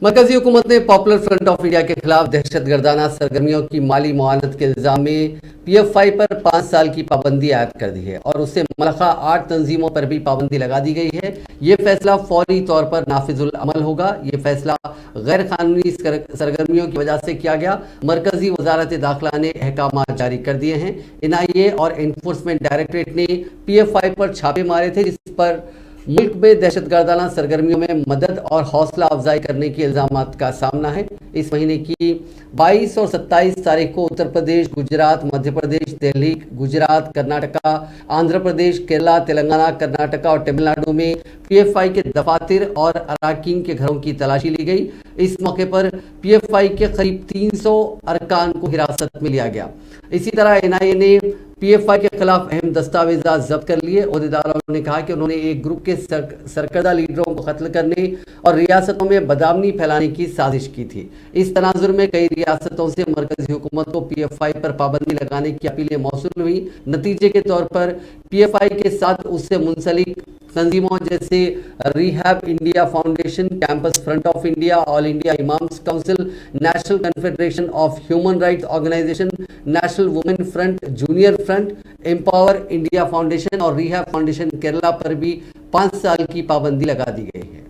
مرکزی حکومت نے پاپولر فرنٹ آف انڈیا کے خلاف دہشت گردانہ سرگرمیوں کی مالی معاونت کے الزام میں پی ایف آئی پر 5 سال کی پابندی عائد کر دی ہے اور اس سے ملحقہ 8 تنظیموں پر بھی پابندی لگا دی گئی ہے۔ یہ فیصلہ فوری طور پر نافذ العمل ہوگا۔ یہ فیصلہ غیر قانونی سرگرمیوں کی وجہ سے کیا گیا۔ مرکزی وزارت داخلہ نے احکامات جاری کر دیے ہیں۔ این آئی اے اور انفورسمنٹ ڈائریکٹریٹ نے پی ایف آئی پر چھاپے مارے تھے، جس پر ملک میں دہشت گردانہ سرگرمیوں میں مدد اور حوصلہ افزائی کرنے کے الزامات کا سامنا ہے۔ اس مہینے کی 22 اور 27 تاریخ کو اتر پردیش، گجرات، مدھیہ پردیش، دہلی، گجرات، کرناٹکا، آندھرا پردیش، کیرلا، تلنگانہ، کرناٹکا اور تمل ناڈو میں پی ایف آئی کے دفاتر اور اراکین کے گھروں کی تلاشی لی گئی۔ اس موقع پر پی ایف آئی کے قریب 300 ارکان کو حراست میں لیا گیا۔ اسی طرح این آئی اے نے پی ایف آئی کے خلاف اہم دستاویزات ضبط کر لیے۔ عہدیداروں نے کہا کہ انہوں نے ایک گروپ کے سرکردہ لیڈروں کو قتل کرنے اور ریاستوں میں بدامنی پھیلانے کی سازش کی تھی۔ اس تناظر میں کئی ریاستوں سے مرکزی حکومت کو پی ایف آئی پر پابندی لگانے کی اپیلیں موصول ہوئی۔ نتیجے کے طور پر پی ایف آئی کے ساتھ اس سے منسلک تنظیموں جیسے Rehab India Foundation, Campus Front of India, All India Imams Council, National Confederation of Human Rights Organisation, National Women Front, Junior Front, Empower India Foundation اور ریہیب فاؤنڈیشن کیرلا پر بھی 5 سال کی پابندی لگا دی گئی ہے۔